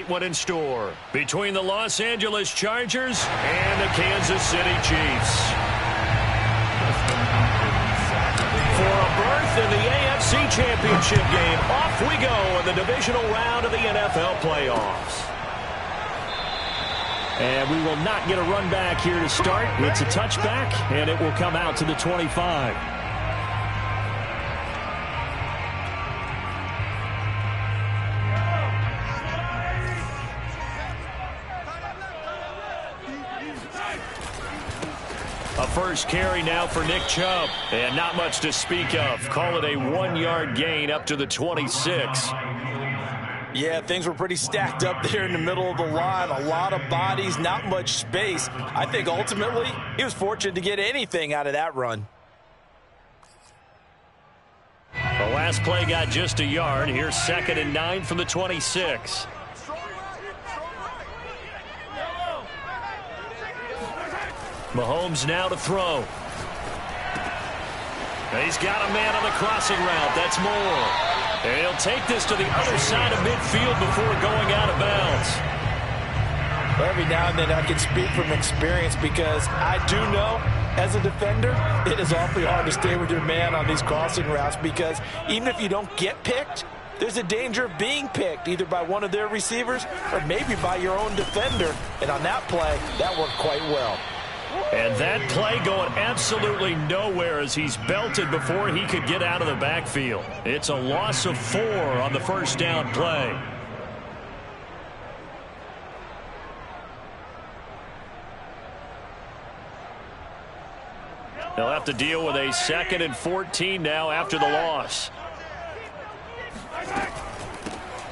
great one in store between the Los Angeles Chargers and the Kansas City Chiefs. For a berth in the AFC Championship game, off we go in the divisional round of the NFL playoffs. And we will not get a run back here to start. It's a touchback, and it will come out to the 25. A first carry now for Nick Chubb. And not much to speak of. Call it a 1-yard gain up to the 26. Yeah, things were pretty stacked up there in the middle of the line. A lot of bodies, not much space. I think ultimately he was fortunate to get anything out of that run. The last play got just a yard. Here's 2nd and 9 from the 26. Mahomes now to throw. He's got a man on the crossing route. That's Moore. And he'll take this to the other side of midfield before going out of bounds. Every now and then I can speak from experience because I do know as a defender it is awfully hard to stay with your man on these crossing routes because even if you don't get picked, there's a danger of being picked either by one of their receivers or maybe by your own defender. And on that play, that worked quite well. And that play going absolutely nowhere as he's belted before he could get out of the backfield. It's a loss of 4 on the first down play. They'll have to deal with a 2nd and 14 now after the loss.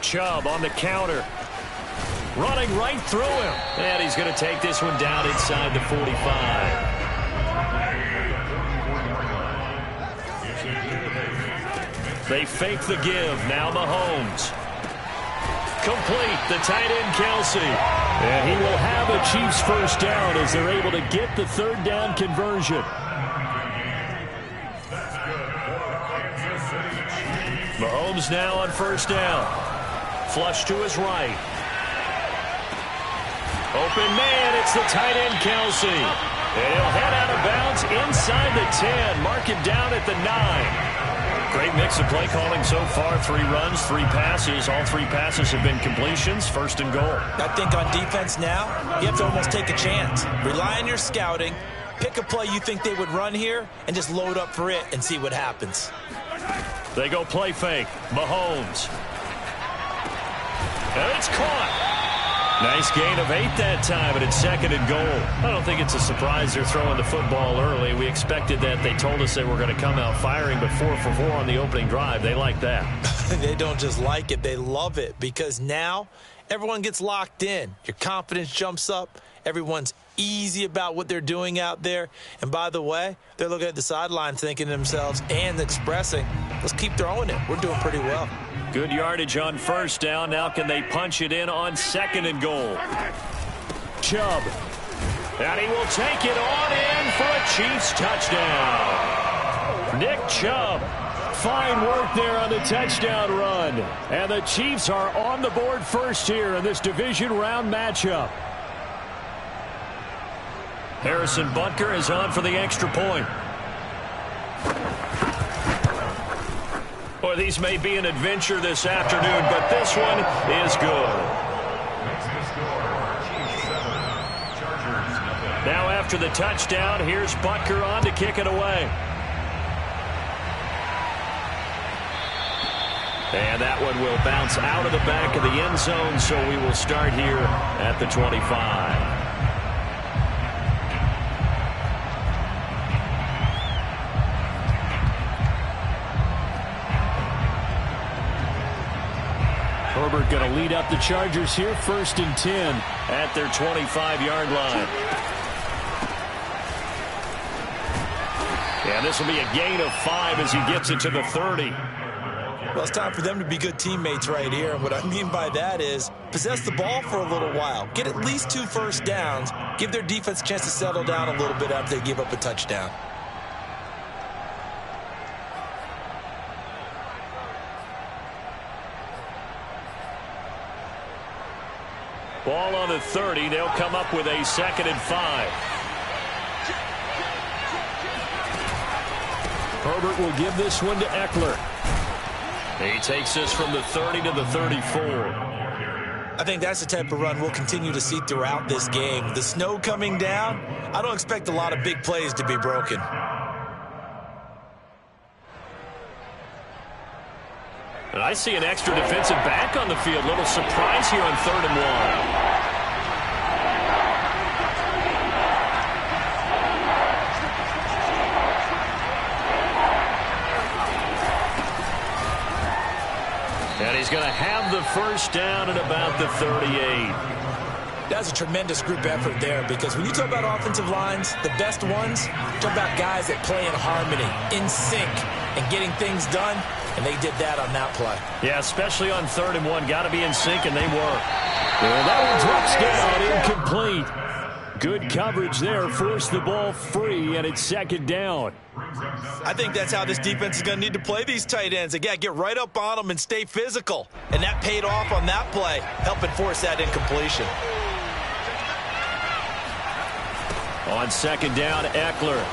Chubb on the counter. Running right through him. And he's going to take this one down inside the 45. They fake the give. Now Mahomes. Complete. The tight end, Kelsey. And he will have a Chiefs first down as they're able to get the 3rd down conversion. Mahomes now on first down. Flush to his right. Open man, it's the tight end, Kelsey. And he'll head out of bounds inside the 10. Mark him down at the 9. Great mix of play calling so far. 3 runs, 3 passes. All 3 passes have been completions. 1st and goal. I think on defense now, you have to almost take a chance. Rely on your scouting. Pick a play you think they would run here and just load up for it and see what happens. They go play fake. Mahomes. And it's caught. Nice gain of 8 that time, and it's 2nd and goal. I don't think it's a surprise they're throwing the football early. We expected that. They told us they were going to come out firing, but 4 for 4 on the opening drive. They like that. They don't just like it. They love it because now everyone gets locked in. Your confidence jumps up. Everyone's easy about what they're doing out there. And by the way, they're looking at the sideline thinking to themselves and expressing, let's keep throwing it. We're doing pretty well. Good yardage on first down. Now can they punch it in on 2nd and goal? Chubb. And he will take it on in for a Chiefs touchdown. Nick Chubb. Fine work there on the touchdown run. And the Chiefs are on the board first here in this division round matchup. Harrison Butker is on for the extra point. Boy, these may be an adventure this afternoon, but this one is good. Now after the touchdown, here's Butker on to kick it away. And that one will bounce out of the back of the end zone, so we will start here at the 25. Herbert going to lead up the Chargers here, 1st and 10 at their 25-yard line. And this will be a gain of 5 as he gets it to the 30. Well, it's time for them to be good teammates right here. And what I mean by that is possess the ball for a little while. Get at least 2 first downs. Give their defense a chance to settle down a little bit after they give up a touchdown. Ball on the 30. They'll come up with a 2nd and 5. Herbert will give this one to Eckler. He takes this from the 30 to the 34. I think that's the type of run we'll continue to see throughout this game. The snow coming down, I don't expect a lot of big plays to be broken. And I see an extra defensive back on the field. Little surprise here on 3rd and 1. And he's going to have the first down at about the 38. That's a tremendous group effort there, because when you talk about offensive lines, the best ones, talk about guys that play in harmony, in sync, and getting things done, and they did that on that play. Yeah, especially on 3rd and 1. Got to be in sync, and they were. Well, that one drops down, incomplete. Good coverage there, forced the ball free, and it's 2nd down. I think that's how this defense is going to need to play these tight ends. Again, get right up on them and stay physical. And that paid off on that play, helping force that incompletion. On 2nd down, Eckler.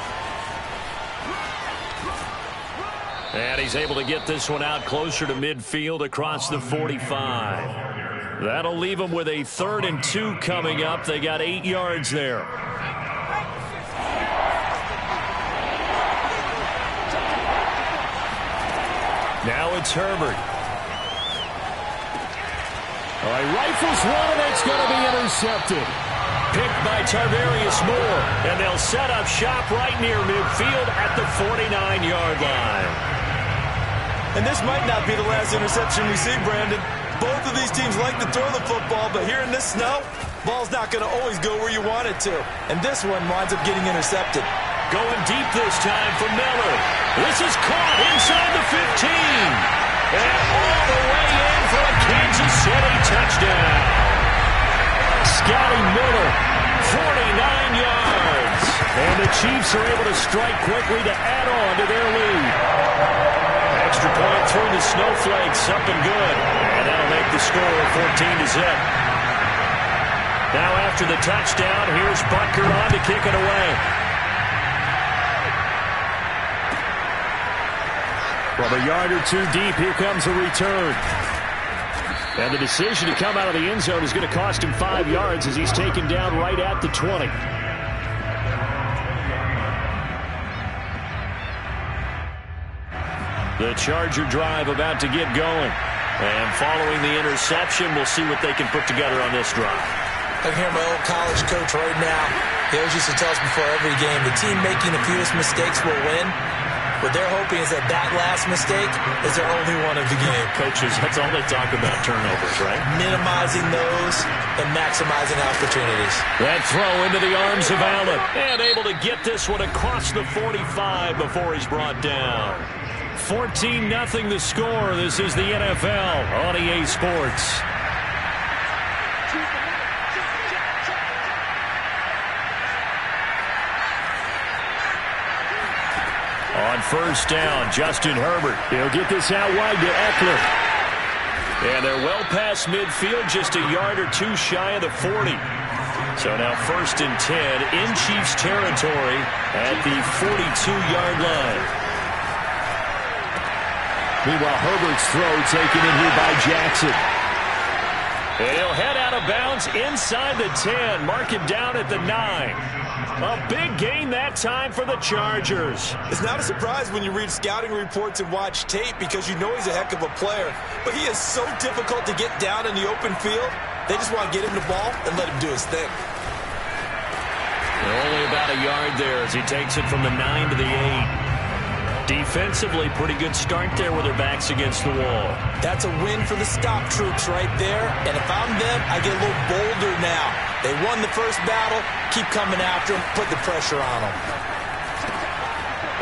And he's able to get this one out closer to midfield across the 45. That'll leave them with a 3rd and 2 coming up. They got 8 yards there. Now it's Herbert. All right, rifles one, and it's going to be intercepted. Picked by Tarvarius Moore, and they'll set up shop right near midfield at the 49-yard line. And this might not be the last interception we see, Brandon. Both of these teams like to throw the football, but here in this snow, ball's not going to always go where you want it to. And this one winds up getting intercepted. Going deep this time for Miller. This is caught inside the 15. And all the way in for a Kansas City touchdown. Scotty Miller, 49 yards. And the Chiefs are able to strike quickly to add on to their lead. Extra point through the snowflakes, up and good. And that'll make the score 14-0. Now after the touchdown, here's Butker on to kick it away. From a yard or 2 deep, here comes a return. And the decision to come out of the end zone is going to cost him 5 yards as he's taken down right at the 20. The Charger drive about to get going. And following the interception, we'll see what they can put together on this drive. I can hear my old college coach right now. He always used to tell us before every game, the team making the fewest mistakes will win. What they're hoping is that that last mistake is their only one of the game. Coaches, that's all they talk about, turnovers, right? Minimizing those and maximizing opportunities. That throw into the arms of Allen. And able to get this one across the 45 before he's brought down. 14-0 the score. This is the NFL on EA Sports. On 1st down, Justin Herbert. He'll get this out wide to Eckler. And they're well past midfield, just a yard or 2 shy of the 40. So now 1st and 10 in Chiefs territory at the 42-yard line. Meanwhile, Herbert's throw taken in here by Jackson. And he'll head out of bounds inside the 10. Mark it down at the 9. A big gain that time for the Chargers. It's not a surprise when you read scouting reports and watch tape, because you know he's a heck of a player. But he is so difficult to get down in the open field. They just want to get him the ball and let him do his thing. Only about a yard there as he takes it from the 9 to the 8. Defensively, pretty good start there with their backs against the wall. That's a win for the stop troops right there. And if I'm them, I get a little bolder now. They won the first battle. Keep coming after them. Put the pressure on them.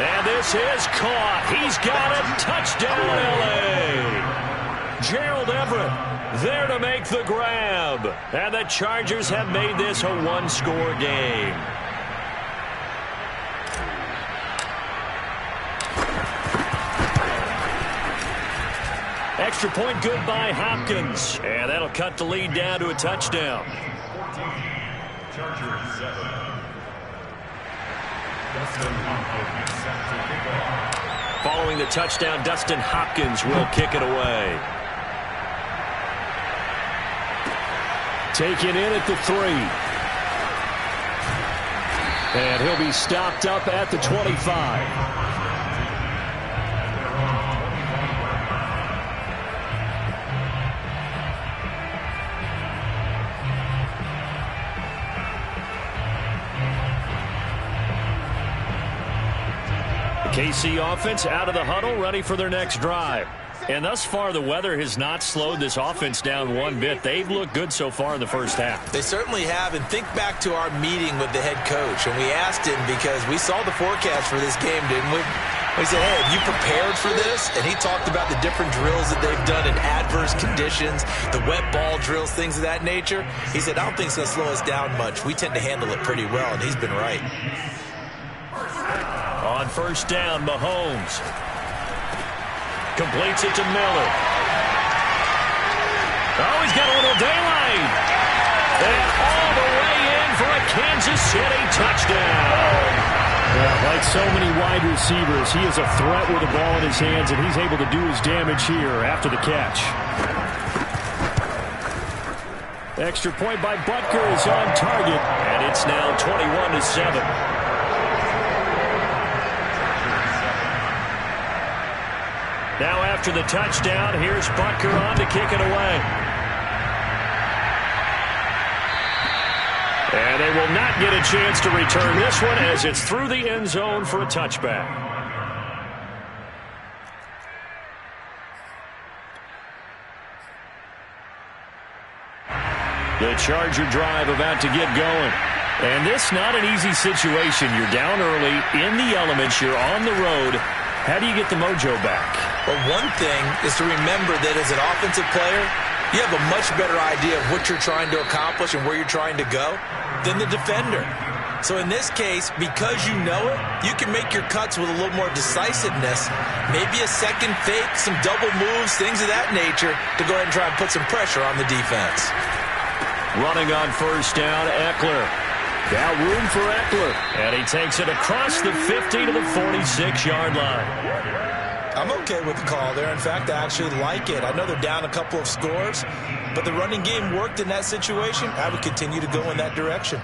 And this is caught. He's got it. Touchdown, L.A. Gerald Everett there to make the grab. And the Chargers have made this a one-score game. Extra point good by Hopkins. And that'll cut the lead down to a touchdown. Following the touchdown, Dustin Hopkins will kick it away. Taken in at the 3. And he'll be stopped up at the 25. KC offense out of the huddle, ready for their next drive. And thus far, the weather has not slowed this offense down one bit. They've looked good so far in the first half. They certainly have. And think back to our meeting with the head coach. And we asked him because we saw the forecast for this game, didn't we? We said, hey, have you prepared for this? And he talked about the different drills that they've done in adverse conditions, the wet ball drills, things of that nature. He said, I don't think it's going to slow us down much. We tend to handle it pretty well, and he's been right. On first down, Mahomes completes it to Miller. Oh, he's got a little daylight. And all the way in for a Kansas City touchdown. Yeah, like so many wide receivers, he is a threat with the ball in his hands, and he's able to do his damage here after the catch. Extra point by Butker is on target, and it's now 21-7. Now after the touchdown, here's Butker on to kick it away. And they will not get a chance to return this one as it's through the end zone for a touchback. The Charger drive about to get going. And this not an easy situation. You're down early, in the elements, you're on the road. How do you get the mojo back? Well, one thing is to remember that as an offensive player, you have a much better idea of what you're trying to accomplish and where you're trying to go than the defender. So in this case, because you know it, you can make your cuts with a little more decisiveness, maybe a second fake, some double moves, things of that nature, to go ahead and try and put some pressure on the defense. Running on first down, Eckler. Got room for Eckler. And he takes it across the 50 to the 46-yard line. I'm okay with the call there. In fact, I actually like it. I know they're down a couple of scores, but the running game worked in that situation. I would continue to go in that direction.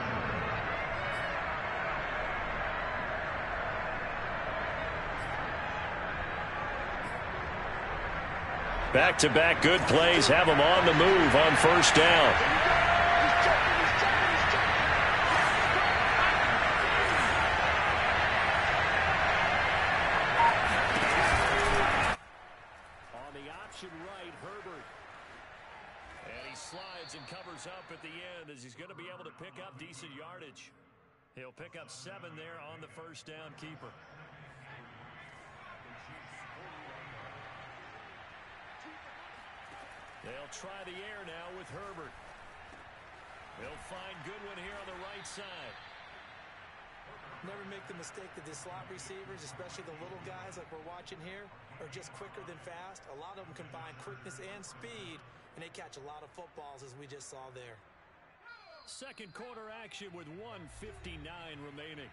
Back-to-back good plays have them on the move on first down. And covers up at the end as he's going to be able to pick up decent yardage. He'll pick up 7 there on the first down keeper. They'll try the air now with Herbert. They'll find Goodwin here on the right side. Never make the mistake that the slot receivers, especially the little guys like we're watching here, are just quicker than fast. A lot of them combine quickness and speed, and they catch a lot of footballs, as we just saw there. Second quarter action with 1:59 remaining.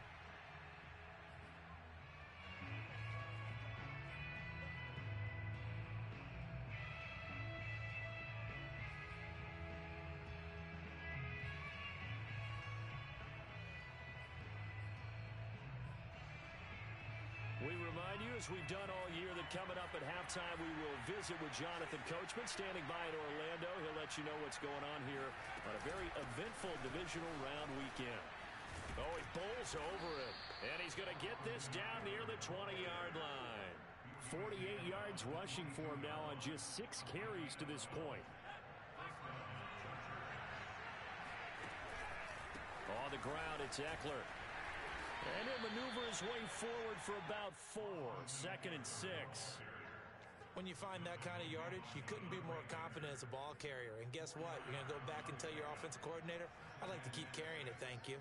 We remind you, as we've done all year, that coming up at halftime, we will visit with Jonathan Coachman, standing by in Orlando. He'll let you know what's going on here on a very eventful divisional round weekend. Oh, he bowls over it, and he's going to get this down near the 20-yard line. 48 yards rushing for him now on just 6 carries to this point. On the ground, it's Eckler. And he'll maneuver his way forward for about 4. 2nd and 6. When you find that kind of yardage, you couldn't be more confident as a ball carrier. And guess what? You're going to go back and tell your offensive coordinator, I'd like to keep carrying it, thank you.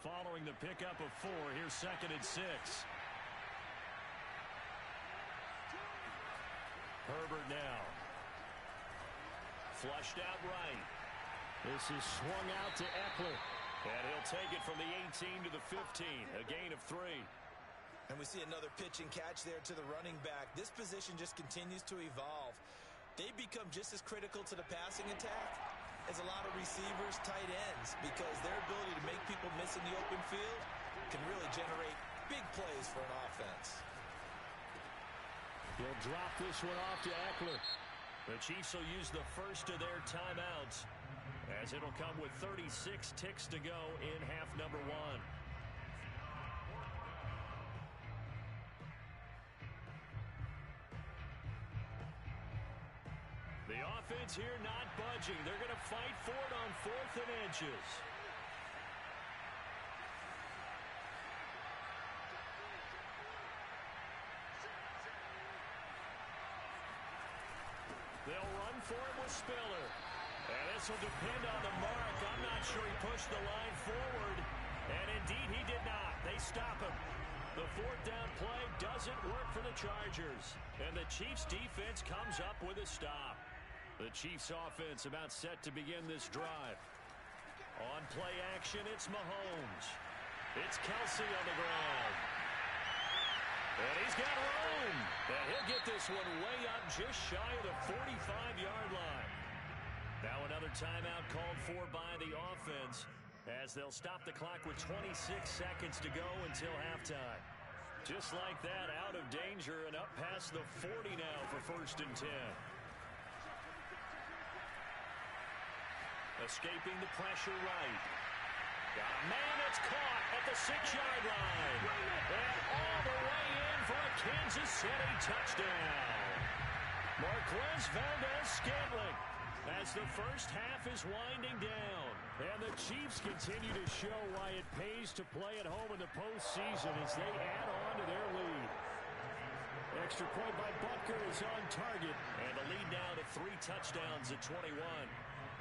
Following the pickup of 4, here's 2nd and 6. Herbert now. Flushed out right. This is swung out to Eckler. And he'll take it from the 18 to the 15. A gain of 3. And we see another pitch and catch there to the running back. This position just continues to evolve. They become just as critical to the passing attack as a lot of receivers, tight ends, because their ability to make people miss in the open field can really generate big plays for an offense. He'll drop this one off to Eckler. The Chiefs will use the first of their timeouts, as it'll come with 36 ticks to go in half number 1. The offense here not budging. They're going to fight for it on 4th and inches. They'll run for it with Spiller. And this will depend on the mark. I'm not sure he pushed the line forward. And indeed he did not. They stop him. The 4th down play doesn't work for the Chargers. And the Chiefs defense comes up with a stop. The Chiefs offense about set to begin this drive. On play action, it's Mahomes. It's Kelsey on the ground. And he's got room. And he'll get this one way up just shy of the 45-yard line. Now another timeout called for by the offense, as they'll stop the clock with 26 seconds to go until halftime. Just like that, out of danger and up past the 40 now for 1st and 10. Escaping the pressure right. Got a man that's caught at the 6-yard line. And all the way in for a Kansas City touchdown. Marquez Valdes-Scantling, as the first half is winding down. And the Chiefs continue to show why it pays to play at home in the postseason as they add on to their lead. Extra point by Butker is on target. And the lead now to 3 touchdowns at 21.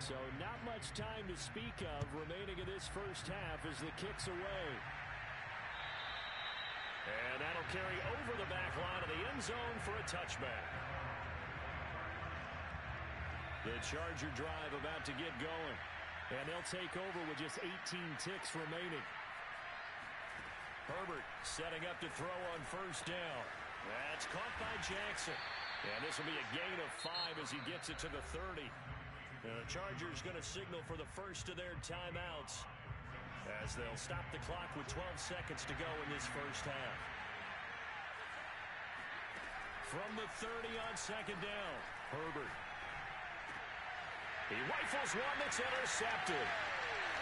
So not much time to speak of remaining in this first half as the kick's away. And that'll carry over the back line of the end zone for a touchback. The Charger drive about to get going. And they'll take over with just 18 ticks remaining. Herbert setting up to throw on 1st down. That's caught by Jackson. And this will be a gain of 5 as he gets it to the 30. The Chargers going to signal for the first of their timeouts, as they'll stop the clock with 12 seconds to go in this first half. From the 30 on 2nd down, Herbert. He rifles one that's intercepted.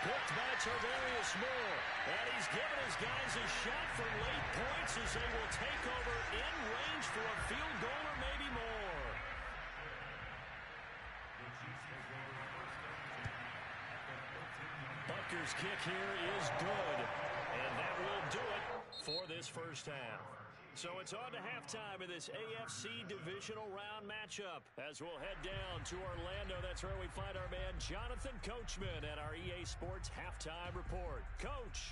Picked by Tarvarius Moore. And he's given his guys a shot for late points as they will take over in range for a field goal or maybe more. Butker's kick here is good. And that will do it for this first half. So it's on to halftime in this AFC divisional round matchup as we'll head down to Orlando. That's where we find our man Jonathan Coachman at our EA Sports Halftime Report. Coach.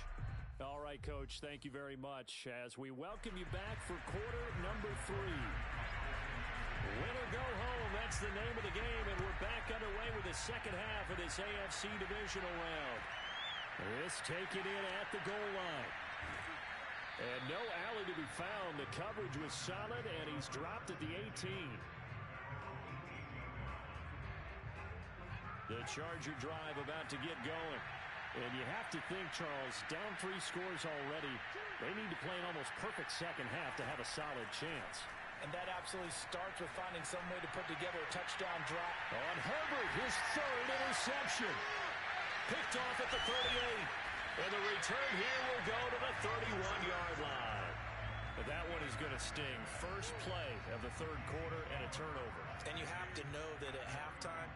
All right, Coach, thank you very much as we welcome you back for quarter number 3. Win or go home, that's the name of the game, and we're back underway with the second half of this AFC divisional round. This taken in at the goal line. And no alley to be found. The coverage was solid, and he's dropped at the 18. The Charger drive about to get going. And you have to think, Charles, down 3 scores already. They need to play an almost perfect second half to have a solid chance. And that absolutely starts with finding some way to put together a touchdown drop. On Herbert, his 3rd interception. Picked off at the 38. And the return here will go to the 31-yard line. But that one is going to sting. First play of the 3rd quarter and a turnover. And you have to know that at halftime,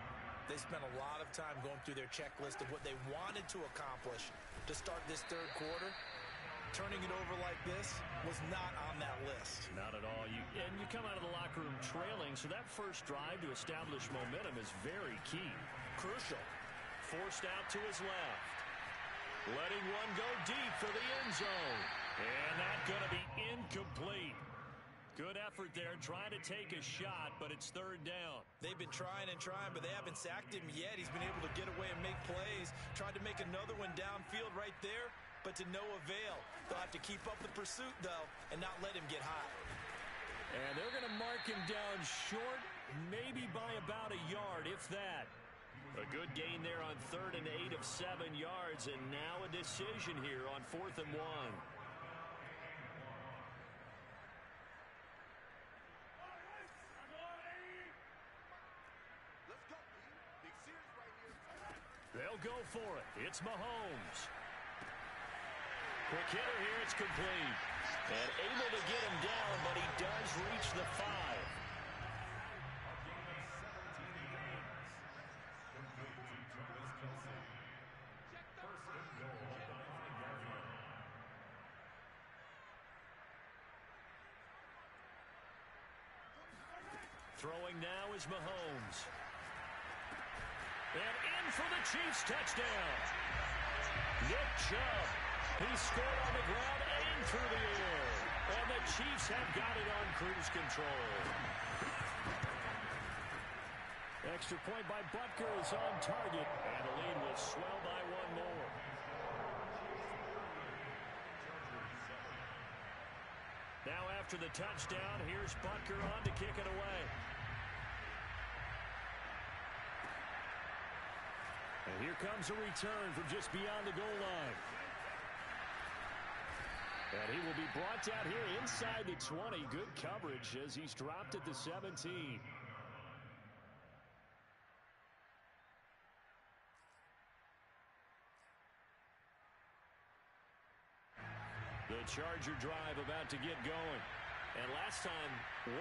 they spent a lot of time going through their checklist of what they wanted to accomplish to start this 3rd quarter. Turning it over like this was not on that list. Not at all. And you come out of the locker room trailing, so that first drive to establish momentum is very key. Crucial. Forced out to his left. Letting one go deep for the end zone. And that's going to be incomplete. Good effort there, trying to take a shot, but it's third down. They've been trying and trying, but they haven't sacked him yet. He's been able to get away and make plays. Tried to make another one downfield right there, but to no avail. They'll have to keep up the pursuit, though, and not let him get hot. And they're going to mark him down short, maybe by about a yard, if that. A good gain there on 3rd and 8 of 7 yards, and now a decision here on 4th and 1. They'll go for it. It's Mahomes. Quick hitter here. It's complete. And able to get him down, but he does reach the 5. Throwing now is Mahomes. And in for the Chiefs touchdown. Nick Chubb. He scored on the ground and through the air. And the Chiefs have got it on cruise control. Extra point by Butker is on target. And the lead will swell by one more. Now after the touchdown, here's Butker on to kick it away. And here comes a return from just beyond the goal line. And he will be brought down here inside the 20. Good coverage as he's dropped at the 17. The Charger drive about to get going. And last time,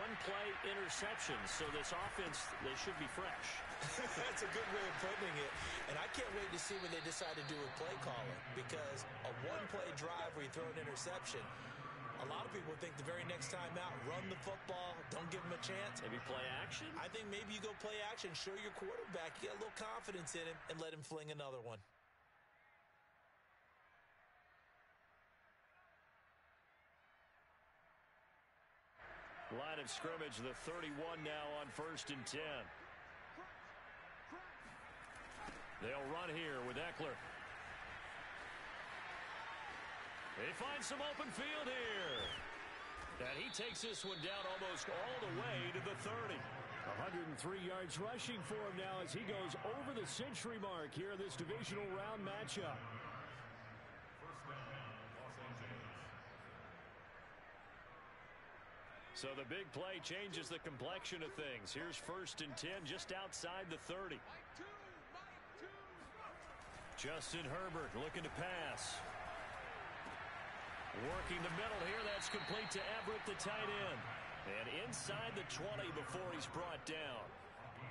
one play interception. So this offense, they should be fresh. That's a good way of putting it. And I can't wait to see what they decide to do with play calling. Because a one-play drive where you throw an interception, a lot of people think the very next time out, run the football, don't give him a chance. Maybe play action? I think maybe you go play action, show your quarterback, you get a little confidence in him, and let him fling another one. Line of scrimmage, the 31 now on 1st and 10. They'll run here with Eckler. They find some open field here. And he takes this one down almost all the way to the 30. 103 yards rushing for him now as he goes over the century mark here in this divisional round matchup. First down, Los Angeles. So the big play changes the complexion of things. Here's 1st and 10 just outside the 30. Justin Herbert looking to pass. Working the middle here. That's complete to Everett, the tight end. And inside the 20 before he's brought down.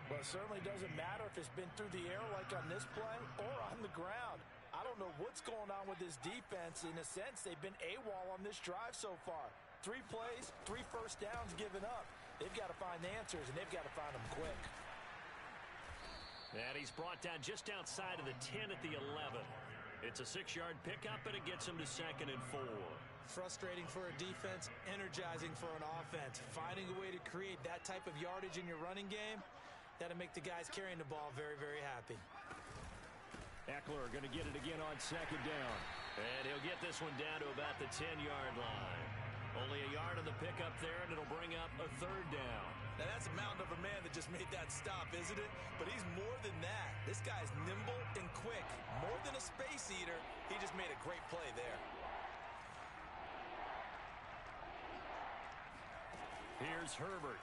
Well, it certainly doesn't matter if it's been through the air like on this play or on the ground. I don't know what's going on with this defense. In a sense, they've been AWOL on this drive so far. 3 plays, 3 first downs given up. They've got to find answers, and they've got to find them quick. And he's brought down just outside of the 10 at the 11. It's a 6-yard pickup, and it gets him to 2nd and 4. Frustrating for a defense, energizing for an offense. Finding a way to create that type of yardage in your running game, that'll make the guys carrying the ball very, very happy. Eckler going to get it again on 2nd down. And he'll get this one down to about the 10-yard line. Only a yard on the pickup there, and it'll bring up a 3rd down. Now, that's a mountain of a man that just made that stop, isn't it? But he's more than that. This guy's nimble and quick. More than a space eater, he just made a great play there. Here's Herbert.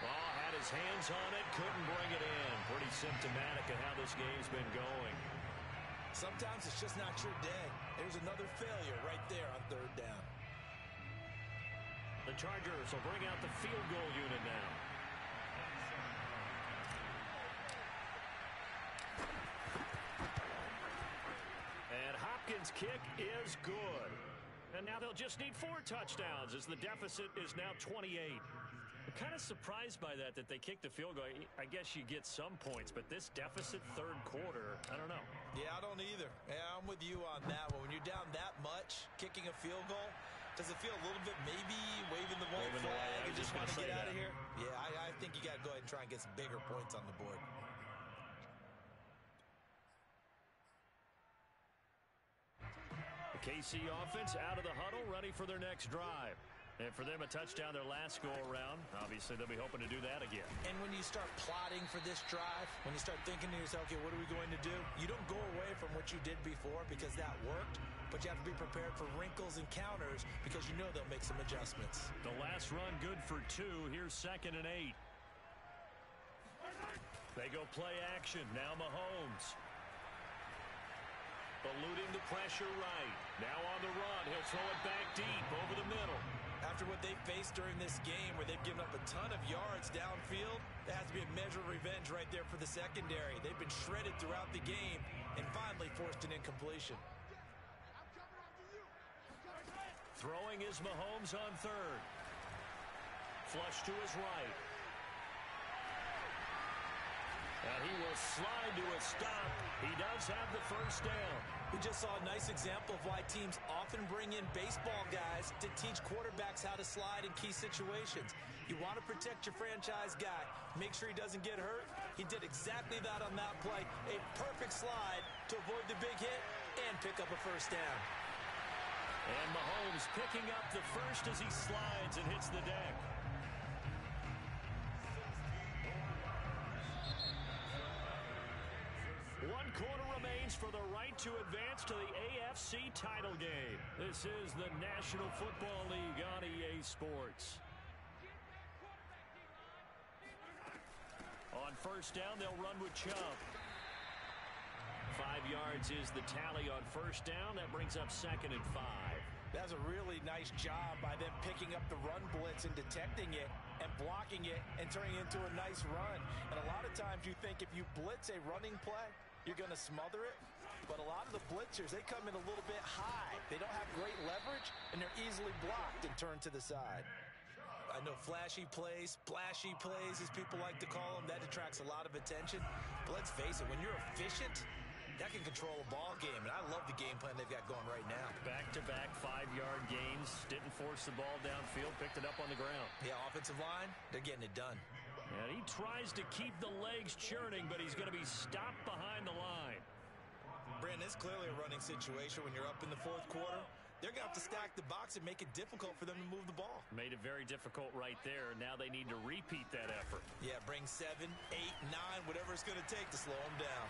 Oh, had his hands on it, couldn't bring it in. Pretty symptomatic of how this game's been going. Sometimes it's just not your day. There's another failure right there on 3rd down. The Chargers will bring out the field goal unit now. And Hopkins' kick is good. And now they'll just need 4 touchdowns as the deficit is now 28. I'm kind of surprised by that they kicked the field goal. I guess you get some points, but this deficit 3rd quarter, I don't know. Yeah, I don't either. Yeah, I'm with you on that one. When you're down that much, kicking a field goal, Does it feel a little bit maybe waving the white flag and just want to get out of here? Yeah, I think you got to go ahead and try and get some bigger points on the board. The KC offense out of the huddle, ready for their next drive. And for them, a touchdown their last go-around. Obviously, they'll be hoping to do that again. And when you start plotting for this drive, when you start thinking to yourself, okay, what are we going to do? You don't go away from what you did before because that worked, but you have to be prepared for wrinkles and counters because you know they'll make some adjustments. The last run good for 2. Here's 2nd and 8. They go play action. Now Mahomes. Eluding the pressure right. Now on the run. He'll throw it back deep over the middle. After what they faced during this game where they've given up a ton of yards downfield, there has to be a measure of revenge right there for the secondary. They've been shredded throughout the game and finally forced an incompletion. Throwing is Mahomes on 3rd. Flush to his right. And he will slide to a stop. He does have the first down. We just saw a nice example of why teams often bring in baseball guys to teach quarterbacks how to slide in key situations. You want to protect your franchise guy. Make sure he doesn't get hurt. He did exactly that on that play. A perfect slide to avoid the big hit and pick up a first down. And Mahomes picking up the first as he slides and hits the deck. 1 quarter remains for the right to advance to the AFC title game. This is the National Football League on EA Sports. On first down, they'll run with Chubb. 5 yards is the tally on first down. That brings up 2nd and 5. That's a really nice job by them picking up the run blitz and detecting it and blocking it and turning it into a nice run. And a lot of times you think if you blitz a running play, you're going to smother it. But a lot of the blitzers, they come in a little bit high. They don't have great leverage, and they're easily blocked and turned to the side. I know flashy plays, splashy plays, as people like to call them, that attracts a lot of attention. But let's face it, when you're efficient, that can control a ball game, and I love the game plan they've got going right now. Back-to-back 5-yard gains. Didn't force the ball downfield. Picked it up on the ground. Yeah, offensive line, they're getting it done. And he tries to keep the legs churning, but he's going to be stopped behind the line. Brandon, it's clearly a running situation when you're up in the 4th quarter. They're going to have to stack the box and make it difficult for them to move the ball. Made it very difficult right there. Now they need to repeat that effort. Yeah, bring 7, 8, 9, whatever it's going to take to slow them down.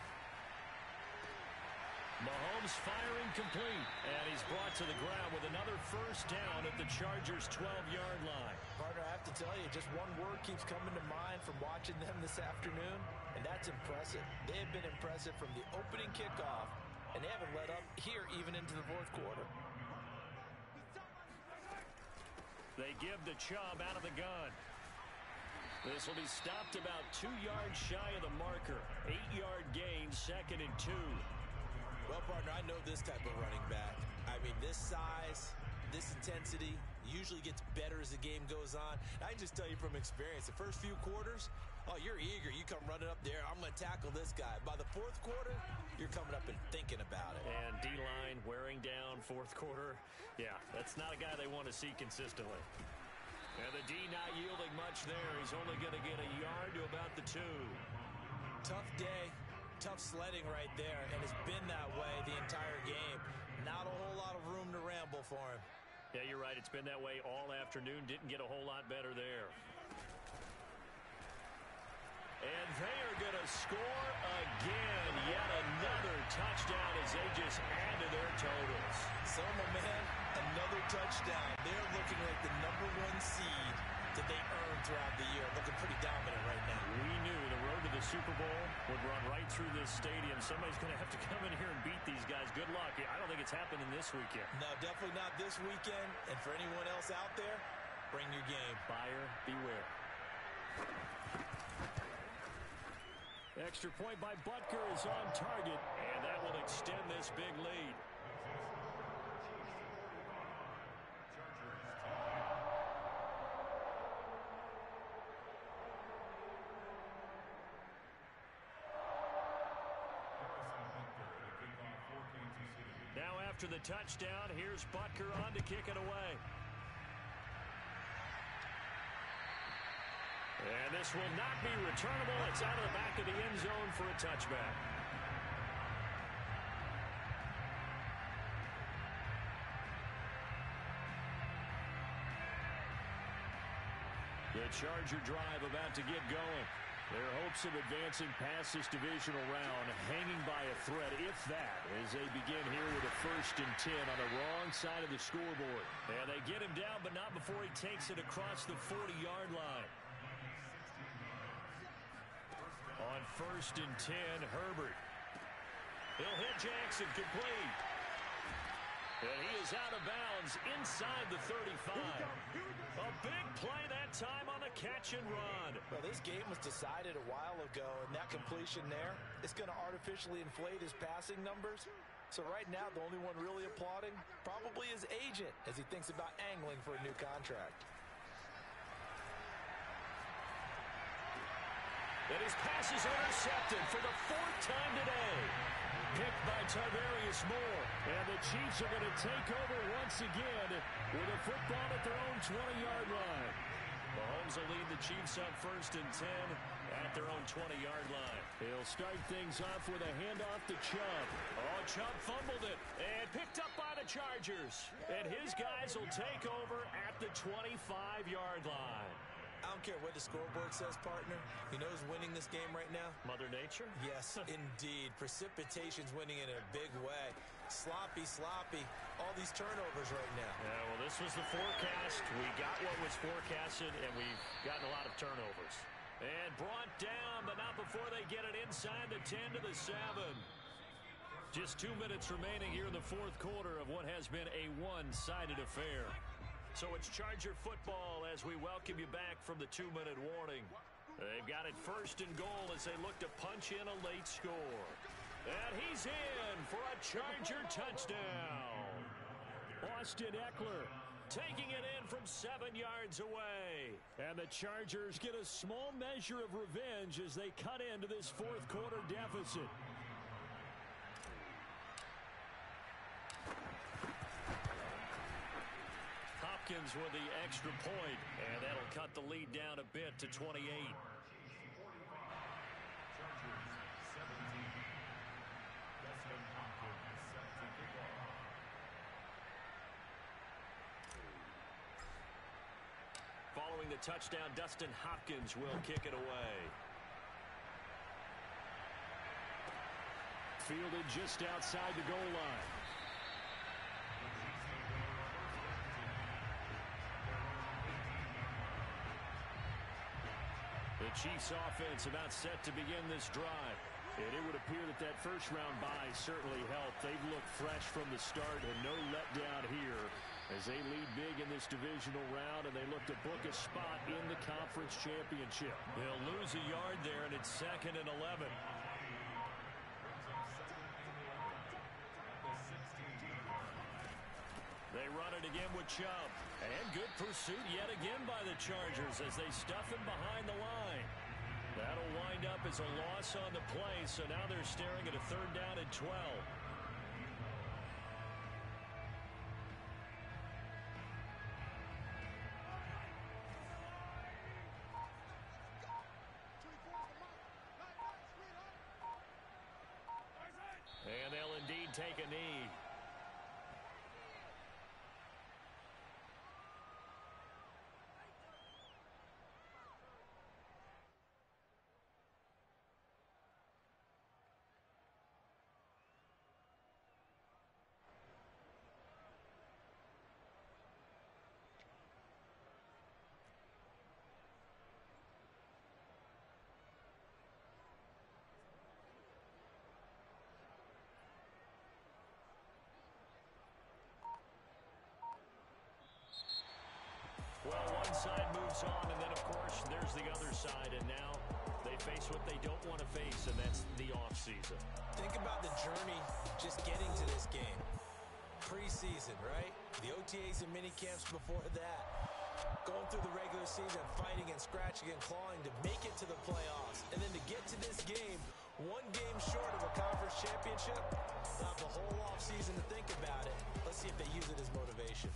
Mahomes firing complete, and he's brought to the ground with another first down at the Chargers' 12-yard line. Partner, I have to tell you, just one word keeps coming to mind from watching them this afternoon, and that's impressive. They have been impressive from the opening kickoff, and they haven't let up here even into the 4th quarter. They give to Chubb out of the gun. This will be stopped about 2 yards shy of the marker. 8-yard gain, 2nd and 2. Well, partner, I know this type of running back. I mean, this size, this intensity usually gets better as the game goes on. I can just tell you from experience, the first few quarters, oh, you're eager. You come running up there, I'm going to tackle this guy. By the 4th quarter, you're coming up and thinking about it. And D-line wearing down 4th quarter. Yeah, that's not a guy they want to see consistently. And the D not yielding much there. He's only going to get a yard to about the 2. Tough day. Tough sledding right there, and it's been that way the entire game. Not a whole lot of room to ramble for him. Yeah, you're right. It's been that way all afternoon. Didn't get a whole lot better there. And they are going to score again. Yet another touchdown as they just add to their totals. So, my man, another touchdown. They're looking like the #1 seed that they earned throughout the year. Looking pretty dominant right now. We knew the road to the Super Bowl would run right through this stadium. Somebody's going to have to come in here and beat these guys. Good luck. I don't think it's happening this weekend. No, definitely not this weekend. And for anyone else out there, bring your game. Buyer beware. Extra point by Butker is on target, and that will extend this big lead. Now after the touchdown. Here's Butker on to kick it away. And this will not be returnable. It's out of the back of the end zone for a touchback. The Charger drive about to get going. Their hopes of advancing past this divisional round hanging by a thread, if that, as they begin here with a 1st and 10 on the wrong side of the scoreboard. And they get him down, but not before he takes it across the 40-yard line. On 1st and 10, Herbert. He'll hit Jackson complete. And he is out of bounds inside the 35. A big play that time on the catch and run. Well, this game was decided a while ago, and that completion there is going to artificially inflate his passing numbers. So right now, the only one really applauding probably his agent as he thinks about angling for a new contract. And his pass is intercepted for the 4th time today. Picked by Tarvarius Moore. And the Chiefs are going to take over once again with a football at their own 20-yard line. Mahomes will lead the Chiefs up 1st and 10 at their own 20-yard line. He'll start things off with a handoff to Chubb. Oh, Chubb fumbled it and picked up by the Chargers. And his guys will take over at the 25-yard line. I don't care what the scoreboard says, partner. You know who's winning this game right now? Mother Nature? Yes, indeed. Precipitation's winning in a big way. Sloppy, sloppy. All these turnovers right now. Yeah, well, this was the forecast. We got what was forecasted, and we've gotten a lot of turnovers. And brought down, but not before they get it inside the 10 to the 7. Just 2 minutes remaining here in the 4th quarter of what has been a one-sided affair. So it's Charger football as we welcome you back from the 2-minute warning. They've got it 1st and goal as they look to punch in a late score. And he's in for a Charger touchdown. Austin Eckler taking it in from 7 yards away. And the Chargers get a small measure of revenge as they cut into this 4th quarter deficit. Hopkins with the extra point, and that'll cut the lead down a bit to 28. Following the touchdown, Dustin Hopkins will kick it away. Fielded just outside the goal line. The Chiefs offense about set to begin this drive. And it would appear that that first-round bye certainly helped. They've looked fresh from the start and no letdown here as they lead big in this divisional round, and they look to book a spot in the conference championship. They'll lose a yard there, and it's 2nd and 11. They run it again with Chubb. And good pursuit yet again by the Chargers as they stuff him behind the line. That'll wind up as a loss on the play, so now they're staring at a 3rd down and 12. And they'll indeed take a knee. Well, one side moves on, and then, of course, there's the other side. And now they face what they don't want to face, and that's the offseason. Think about the journey just getting to this game. Preseason, right? The OTAs and mini camps before that. Going through the regular season, fighting and scratching and clawing to make it to the playoffs. And then to get to this game One game short of a conference championship. They'll have the whole offseason to think about it. Let's see if they use it as motivation.